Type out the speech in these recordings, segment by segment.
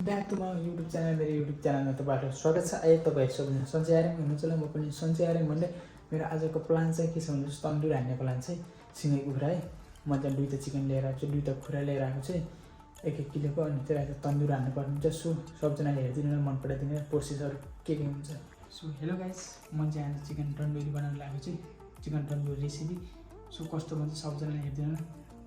Back to my YouTube channel. मेरो YouTube च्यानलमा तपाईँहरू स्वागत छ। अहिले तपाईँहरू सबैजना सन्चै आर्यम हुनुहुन्छ होला, म पनि सन्चै आर्यम भन्दै मेरो आजको प्लान चाहिँ के छ भन्नुहोस्, तन्दुर हान्ने प्लान चाहिँ सिँगै कुखुरा है। म त्यहाँ 2टा चिकन लिएर आएको छु, 2टा कुखुरा लिएर आएको चाहिँ 1-1 किलोको। अनि त्यसलाई तन्दुर हान्नु पर्ने हुन्छ। सो सबजनाले हेरिदिनु र मन पराइदिनु प्रोसेसहरू के हुन्छ। सो हेलो गाइस, म चाहिँ आज चिकन तन्दुरी बनाउन लागेको छु, चिकन तन्दुरी रेसिपी। सो कस्तो भन्छ सबजनाले हेरिदिनु न।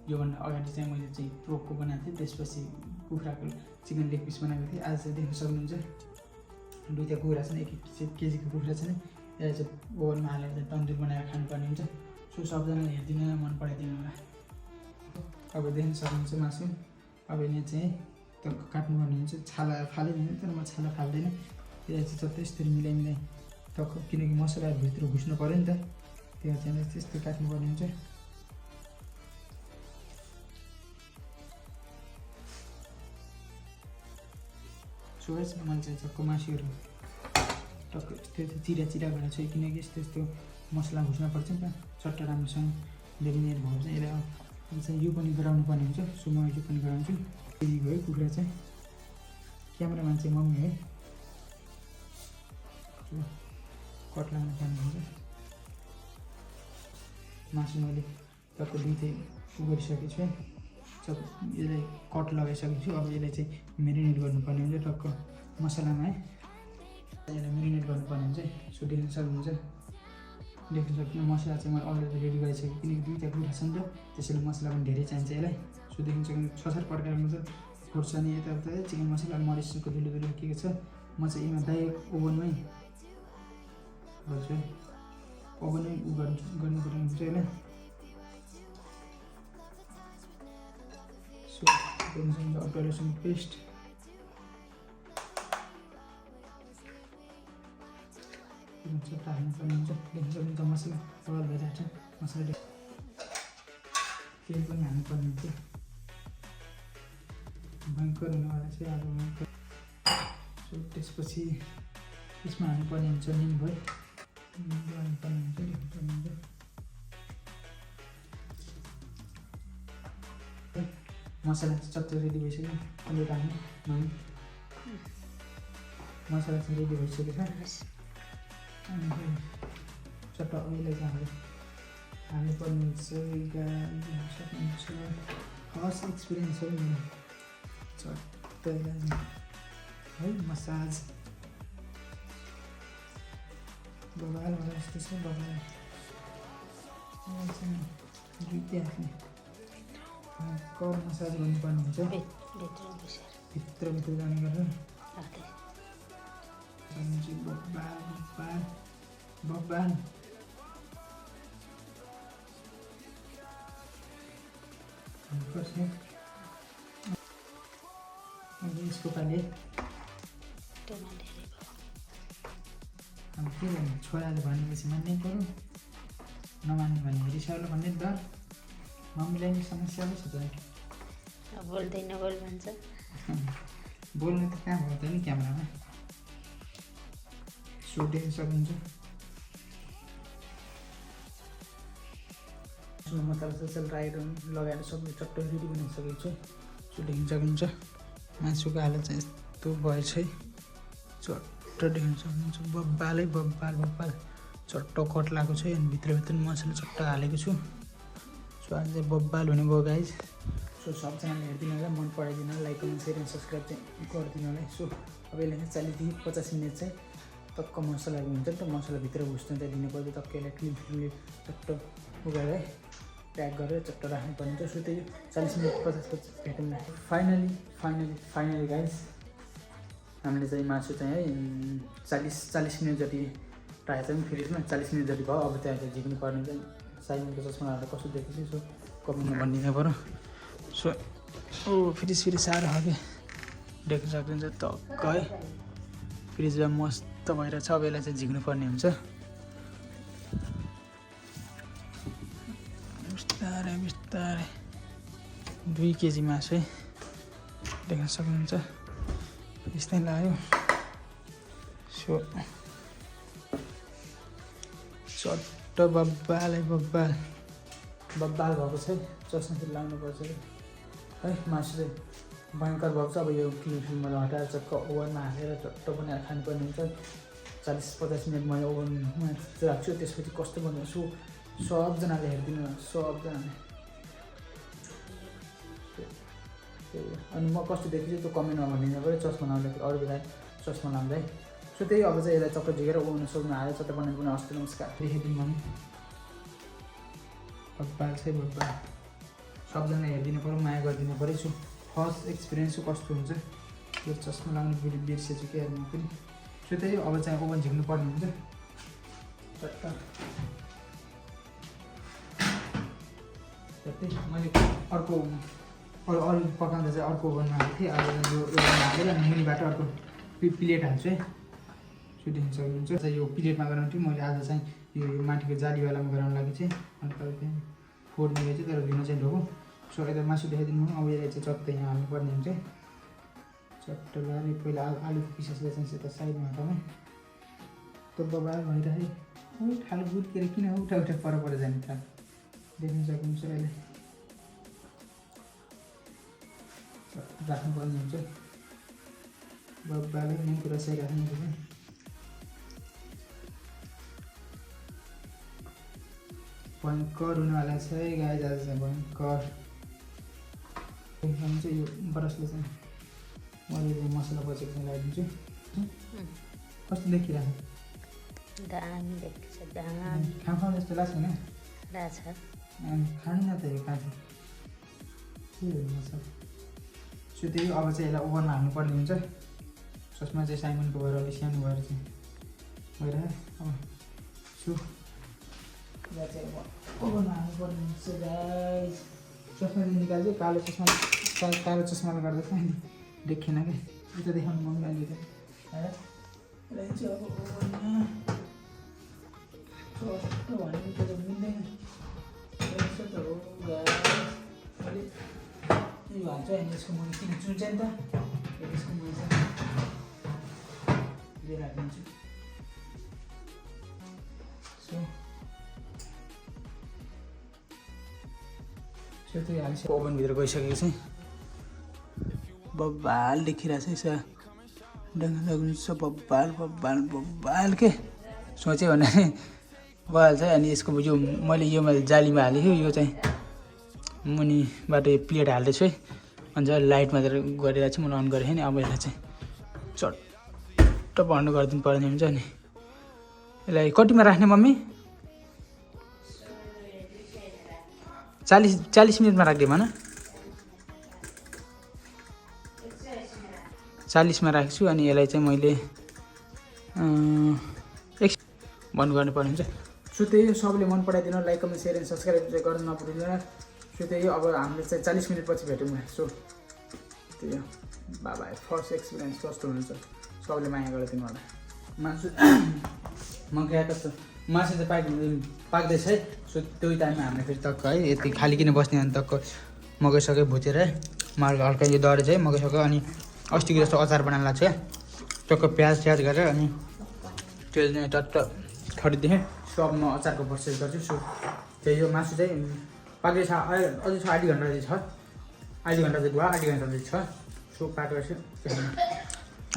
योभन्दा अगाडि चाहिँ मैले चाहिँ पोर्कको बनाएको थिएँ, त्यसपछि कुखुराको चिकन लेग पिस बनाएको थिएँ। आज चाहिँ देख्न सक्नुहुन्छ 2टा कुखुरा छन्, 1 केजीको कुखुरा छन्। यसलाई चाहिँ ओभनमा हालेर चाहिँ तन्दुर बनाएर खानुपर्ने हुन्छ। सो सबजनाले हेरिदिनु मन पराइदिनु होला। अब देख्न सक्नुहुन्छ मासु। अब यहाँ चाहिँ काट्नुपर्ने हुन्छ। छाला फालिदिनु, तर म छाला फाल्दैन। त्यसलाई चाहिँ जस्तै यस्तरी मिलाइ टक्क, किनकि मसलाहरू भित्र घुस्नु पऱ्यो नि त, त्यो चाहिँ त्यस्तो काट्नुपर्ने हुन्छ। सो गाइस, मैले चाहिँ चक्क मासुहरू टक्क यस्तो चिरा गरेर चाहिँ, किनकि यस्तो मसला घुस्न पर्छ नि त चट्ट राम्रोसँग मेरिनेट भयो चाहिँ। यसलाई चाहिँ यो पनि गराउनु पर्ने हुन्छ। सो म यो पनि गराउँछु। केजी भयो कुखुरा चाहिँ। क्यामेराम्यान चाहिँ मम्मी है। कट लगाउनु पर्ने हुन्छ। मासु मैले टक्क 2 गरिसकेको छु है। यसलाई कट लगाइसकेको छु। अब यसलाई चाहिँ मेरिनेट गर्नुपर्ने हुन्छ टक्क मसलामा है। यसलाई मेरिनेट गर्नुपर्ने हुन्छ। सो देख्न सक्नुहुन्छ, मसला चाहिँ मैले अलरेडी रेडी गरिसकेँ, किनकि 2टा कुखुरा छ नि त, त्यसैले मसला पनि धेरै चाहिन्छ यसलाई। सो देख्न सक्नुहुन्छ 6-7 प्रकारको छ खोर्सानी, यताउता चिकन मसला, मरिचको धुलो के छ। म चाहिँ यसमा डाइरेक्ट ओभनमै गर्छु है। ओभनमै गर्नुपर्ने हुन्छ यसलाई। सो देख्न सक्नुहुन्छ अदुवा लसुन पेस्ट, चट्टा हाल्नुपर्ने हुन्छ। देख्न सक्नुहुन्छ मसला तयार भइरहेको छ। मसला तेल पनि हाल्नुपर्ने हुन्छ। भयङ्कर हुनेवाला चाहिँ अब भयङ्कर। सो त्यसपछि यसमा हाल्नुपर्ने हुन्छ निम भयो, हाल्नुपर्ने हुन्छ, लेख्नुपर्ने हुन्छ। मसला चाहिँ चट्ट रेडी भइसक्यो। अहिले राख्नु मसला चाहिँ रेडी भइसकेको छ। अनि चट्ट अहिले चाहिँ हाल्नुपर्ने हुन्छ। सक्नुहुन्छ खास एक्सपिरियन्स हो मेरो चट्ट है। मसाज बबाल होला जस्तो छ। बबाल दुइटै हाल्ने कर मसाज गर्नुपर्ने हुन्छ। भित्र जाने गरेर बब्बाल पर्छ। यसको पालि अब के भन्नु, छोराले भनेपछि मान्नै पऱ्यो, नमान्ने भने रिसाउलो भन्ने डर। मम्मीलाई नि समस्या पो छ त, बोल्दैन बोल भन्छ। बोल्नु त कहाँ भयो त नि क्यामेरामा। सो देख्न सक्नुहुन्छ मसाला ससाला राखेर लगाएर सबै चट्ट रेडी बनाइसकेको छु। सो देख्न सक्नुहुन्छ मासुको हालत चाहिँ यस्तो भएछ है। चट्ट देख्न सक्नुहुन्छ बब्बालै बब्बाल चट्ट कट लगाएको छ। अनि भित्र मसला चट्ट हालेको छु। सो आज चाहिँ बब्बाल हुने भयो गाइज। सो सबजनाले हेरिदिनु होला, मन पराइदिनु होला, like comment share and subscribe चाहिँ गरिदिनु होला। सो अब यसलाई चाहिँ 40-50 मिनट चाहिँ टक्क मसलाहरू हुन्छ नि त, मसलाभित्र घुस्न चाहिँ दिनु पर्छ। टक्क यसलाई क्लिनले चट्ट उगाएर है प्याक गरेर चट्ट राख्नुपर्ने हुन्छ। सो त्यही 40 मिनट 50 भेटौँ न। फाइनली गाइस, हामीले चाहिँ मासु चाहिँ है 40 मिनट जति राखेको छ फ्रिजमा। 40 मिनट जति भयो। अब त्यहाँ चाहिँ झिक्नु पर्ने चाहिँ साइमनको चस्मा हालेर कस्तो देखेको सो कमेन्टमा भनिदिनु पऱ्यो। सो फ्रिज साह्रो खालको देख्न सक्नुहुन्छ टक्क है। फ्रिजमा मस्त भइरहेछ। अब यसलाई चाहिँ झिक्नु पर्ने हुन्छ। बिस्तारै 2 केजी मासु है, देख्न सक्नुहुन्छ यस्तै लाग्यो। सो चट्ट बब्बाल भएको छ। चस्मा फेरि लाउनुपर्छ है मासु चाहिँ भयङ्कर भएको छ। अब यो फिल्महरू हटाएर चक्क ओभनमा हालेर चट्ट बनाएर खानुपर्ने हुन्छ। 40-50 मिनट मैले ओभनमा राख्छु। त्यसपछि कस्तो बनाउँछु सबजनाले हेरिदिनु, सबजनाले। अनि म कस्तो देखिछु त्यो कमेन्टमा भनिदिनु पऱ्यो। चस्मा लाउँदाखेरि अरू बेला चस्मा लाउँदै। सो त्यही अब चाहिँ यसलाई चक्क झिकेर ओभनमा सोध्नु हाल्यो। चट्ट बनाउनु पनि हस्त नमस्कार देखाइदिउँ भने बब्बाल चाहिँ बब्बाल। सबजना हेरिदिनु पऱ्यो, माया गरिदिनु पऱ्यो। सो फर्स्ट एक्सपिरियन्स चाहिँ कस्तो हुन्छ यो चस्मा लाउने बिर्सेछु के हेर्नु पनि। सो त्यही अब चाहिँ ओभन झिक्नु पर्ने हुन्छ। चट्ट त्यही मैले अर्को अरू पकाउँदा चाहिँ अर्को ओभनमा हालेको थिएँ। अब यो ओभनमा हालेर अनि मुनिबाट अर्को प्लेट हाल्छु है। सो देख्न सक्नुहुन्छ यो प्लेटमा गराउनु थियो मैले। आज चाहिँ यो माथिको जालीवालामा गराउनु लागि चाहिँ अन्त त्यहाँ फोड्ने चाहिँ तर भिन्न चाहिँ ढोको। सो यता मासु देखाइदिनु। अब यसलाई चाहिँ चट्ट यहाँ हाल्नुपर्ने हुन्छ। चट्ट लगाएर पहिला आलुको पिसेसलाई चाहिँ यता साइडमा हटाउँ। त्यो बबाल भइरहे खालु गुर्केर किन उठा पर जाने थाल देख्न सक्नुहुन्छ। अहिले राख्नुपर्ने हुन्छ। बब्बाले मेन कुरा चाहिँ राख्नु पर्छ। भयङ्कर हुनेवाला छ है गाई आज चाहिँ भयङ्कर। चाहिँ यो ब्रसले चाहिँ मैले मसला बचेको चाहिँ लगाइदिन्छु। कस्तो देखिरहेको दामी देखिन्छ खाउँ जस्तो लाग्छ होइन? खानु न त यो काँचो के मसला। सो त्यही अब चाहिँ यसलाई ओभनमा हाल्नुपर्ने हुन्छ। ससमा चाहिँ साइमनको भएर अलिक सानो भएर चाहिँ भइरह्यो। अब सो यसलाई चाहिँ ओभनमा हाल्नुपर्ने हुन्छ गाइस। चस्मा निकाल्छ कालो चस्मा चस्माले गर्दा चाहिँ देखिएन क्या। यता देखाउनु मम्मी अलिकति यसलाई चाहिँ अब ओभनमा चट्ट भन्नु त मिल्दैन। यो हाल्छ अनि यसको मुनि किन चुन्छ नि त यसको मुनि चाहिँ राखिदिन्छु। सो त्यो हालिसक्यो। ओभनभित्र गइसकेको चाहिँ बब्बाल देखिरहेको छ। यसो देख्न सक्नुहुन्छ बब्बाल बब्बाल बब्बाल के सोचेँ भने बब्बाल छ। अनि यसको यो मैले जालीमा हालेको यो चाहिँ मुनिबाट यो प्लेट हाल्दैछु है। अनि चाहिँ लाइटमा गरेर चाहिँ मैले अन गरेँ नि। अब यसलाई चाहिँ चट्ट भन्नु गरिदिनु पर्ने हुन्छ नि। यसलाई कतिमा राख्ने मम्मी? 40 मिनटमा राखिदिउँ भन। 40मा राख्छु। अनि यसलाई चाहिँ मैले बन्द गर्नुपर्ने हुन्छ। सो त्यही सबले मन पराइदिनु, like comment share and subscribe चाहिँ गर्नु नपुग्दैन। सो त्यही अब हामीले चाहिँ 40 मिनटपछि भेटौँ। सो त्यही हो बाबा फर्स्ट एक्सपिरियन्स कस्तो हुन्छ सबले माया गरिदिनु होला। मासु म गएको छु मासु चाहिँ पाक्दैछ है। सो त्यही टाइममा हामीले फेरि टक्क है यति खाली किन बस्ने अनि टक्क मकैसकै भुटेर है मार्ग हल्का यो दरे चाहिँ मकैसकै। अनि अस्तिको जस्तो अचार बनाउनु लाग्छ है। टक्क प्याज गरेर अनि त्यो टट्ट खरिदिएँ। सो अब म अचारको प्रोसेस गर्छु। सो त्यही यो मासु चाहिँ पाक्दैछ अझै छ आधी घन्टा चाहिँ छ। आधी घन्टा चाहिँ भयो, आधी घन्टा चाहिँ छ। सो पाकेर चाहिँ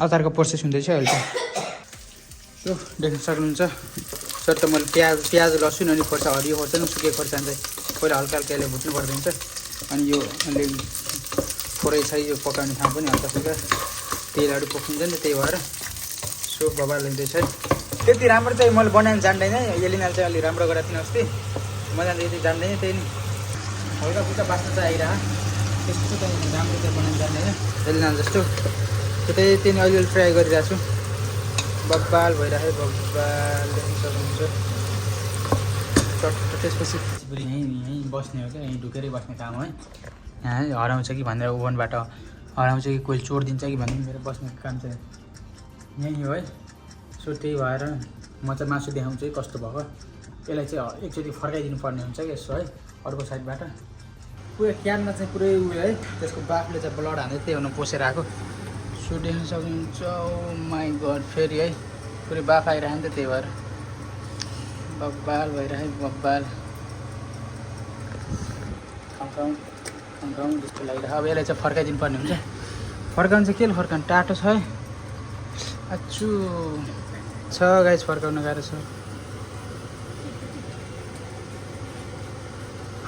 अचारको प्रोसेस हुँदैछ अहिले चाहिँ। सो देख्न सक्नुहुन्छ चट्ट मैले प्याज लसुन अनि खोर्सा हरियो खोर्सानी सुकेको खोर्सानी चाहिँ पहिला हल्का यसले भुट्नु पर्ने हुन्छ। अनि यो अलि थोरै छ यो पकाउने ठाउँ पनि हल्का फुल्का तेलहरू पकाउँछ नि त्यही भएर। सो बबाल लाग्दैछ है। त्यति राम्रो चाहिँ मैले बनाउनु जान्दैन। एलिनाले चाहिँ अलि राम्रो गरेको थिएन अस्ति। म त्यति जान्दैन। त्यही नि हल्का फुल्का बाँच्नु चाहिँ आइरह। त्यस्तो चाहिँ राम्रो चाहिँ बनाउनु जान्दैन एलिनाले जस्तो। त्यही अलिअलि ट्राई गरिरहेको छु। बब्बाल भइरहेको बब्बाल देख्न सक्नुहुन्छ। चट्ट त्यसपछि यहीँ बस्ने हो क्या। यहीँ ढुकेरै बस्ने काम है। यहाँ हराउँछ कि भनेर ओभनबाट हराउँछ कि कोही चोरिदिन्छ कि भनेर मेरो बस्ने काम चाहिँ यहीँ हो है। सो त्यही भएर म चाहिँ मासु देखाउँछु है कस्तो भएको। यसलाई चाहिँ एकचोटि फर्काइदिनु पर्ने हुन्छ कि यसो है अर्को साइडबाट। पुरै क्यानमा चाहिँ पुरै उयो है त्यसको बाफले चाहिँ ब्लड हान्दै त्यही हुन पोसेर आएको। सो देख्न सक्नुहुन्छ। ओ माई गड फेरि है पुरै बाफ आइरह्यो नि त त्यही भएर बब्बाल भइरह्यो बब्बाल। खाउँ जस्तो लागिरहेको। अब यसलाई चाहिँ फर्काइदिनु पर्ने हुन्छ। फर्काउनु चाहिँ के फर्काउनु टाटो छ है अच्चु छ गाइस फर्काउन गाह्रो छ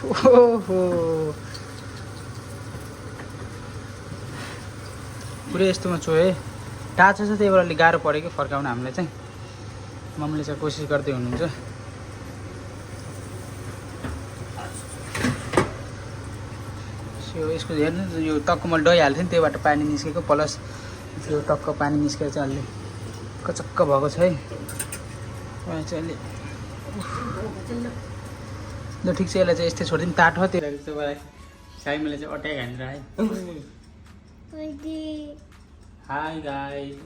ओहो पुरै यस्तोमा छु है टाँचो छ त्यही भएर अलिक गाह्रो पऱ्यो कि फर्काउन हामीलाई चाहिँ मम्मीले चाहिँ कोसिस गर्दै हुनुहुन्छ यसको हेर्नु यो टक्क मैले डहिहाल्थेँ नि त्यहीबाट पानी निस्केको प्लस त्यो टक्क पानी निस्केर चाहिँ अलि कचक्क भएको छ है चाहिँ अलि ल ठिक छ यसलाई चाहिँ यस्तै छोडिदिउँ तातो त्यो साइमले चाहिँ अट्याक हानेर है हाई गाइस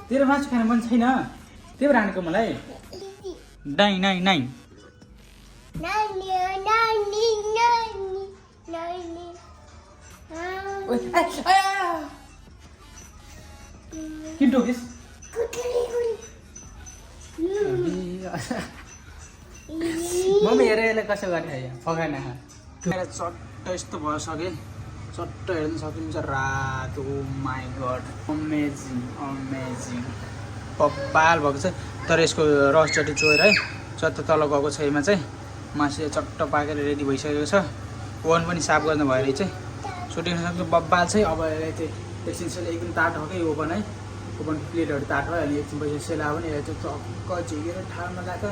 तेरो मासु खानु मन छैन त्यही भएर हानेको मलाई नाइ नाइ नाइ किन टोकिस् मम्मी हेर यसलाई कसो गर्ने फगाएन चट्ट यस्तो भइसक्यो चट्ट हेर्नु सकिन्छ रातो माई गड अमेजिङ अमेजिङ बब्बाल भएको छ तर यसको रस चट्टी चोएर है चट्ट तल गएको छ यसमा चाहिँ मासु चट्ट पाकेर रेडी भइसकेको छ ओभन पनि साफ गर्नु भयो अरे चाहिँ सुटिङ सक्नु बब्बाल चाहिँ अब यसलाई चाहिँ एकछिन सेला एकदम तातो हो क्या ओभन है ओभन प्लेटहरू तातो है अनि एकछिन पछि सेला पनि यसलाई चाहिँ टक्क झिकेर ठाउँमा गएको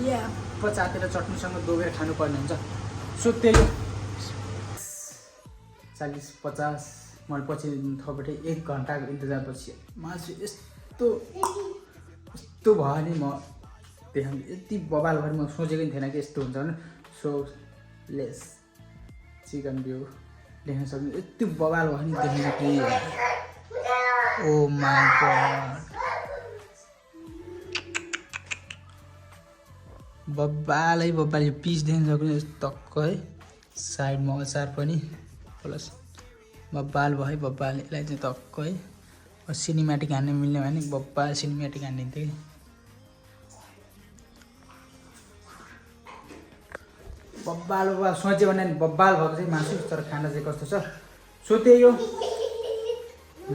ल्याप्प चातेर चट्नीसँग डोबेर खानुपर्ने हुन्छ सो त्यही 40-50 मैले पछि थपेर 1 घन्टाको इन्तजारपछि मासु यस्तो यस्तो भयो नि म देखाउनु यति बबाल भएर म सोचेको नि थिएन कि यस्तो हुन्छ भने सो लेस चिकन भ्यू देख्न सक्नु यति बबाल भयो नि देख्नु कि ओ माई गड बब्बालै बब्बाल यो पिस देख्न सक्नु टक्क है साइडमा अचार पनि प्लस बब्बाल भयो बब्बाल यसलाई चाहिँ टक्क है सिनेमेटिक हान्नु मिल्ने भयो नि बब्बाल सिनेमेटिक हानिदिन्थ्यो कि बब्बाल बब्बाल सोच्यो भने बब्बाल भएको चाहिँ मासु तर खाना चाहिँ कस्तो छ सो त्यही हो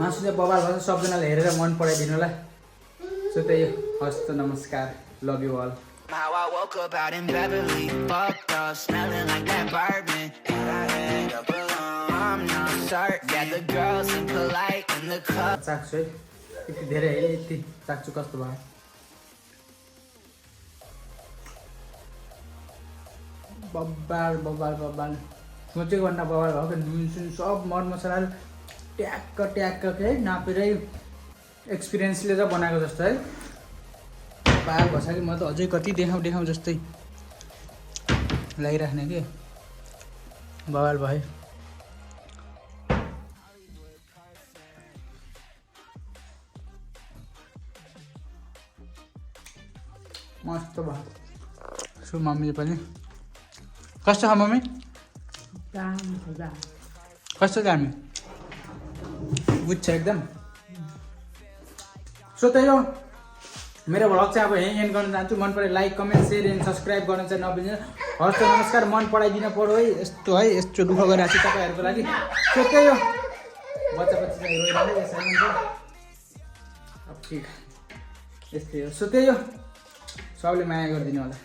मासु चाहिँ बब्बाल भएको सबजनाले हेरेर मन पराइदिनु होला सो त्यही हो हस्त नमस्कार love you all How I woke up out in Beverly, fucked up, smelling like that bourbon. And I end up alone, I'm not certain. Yeah, the girls seem polite in the club. चाख्छु है यति धेरै है यति चाख्छु कस्तो भयो बब्बाल बब्बाल बब्बाल सोचेको भन्दा बब्बाल भएको नुन सुन सब मरमसलाहरू ट्याक्क ट्याक्क के नापेरै एक्सपिरियन्सले चाहिँ बनाएको जस्तो है पार भएछ कि म त अझै कति देखाउँ जस्तै लागिराख्ने कि बवाल भयो मस्त भयो सो मम्मीले पनि कस्तो छ मम्मी कस्तो दामी बुझ्छ एकदम सो त्यही हो मेरो भ्लग चाहिँ अब यहीँ एन्ड गर्न चाहन्छु मन पऱ्यो like comment share and subscribe गर्न चाहिँ नबिर्सिनु हस्त नमस्कार मन पढाइदिन पऱ्यो है यस्तो दुःख गरिरहेको छु तपाईँहरूको लागि सो त्यही हो बच्चा चाहिँ रोइरहने यसरी ठिक यस्तै हो सो त्यही हो सबले माया गरिदिनु होला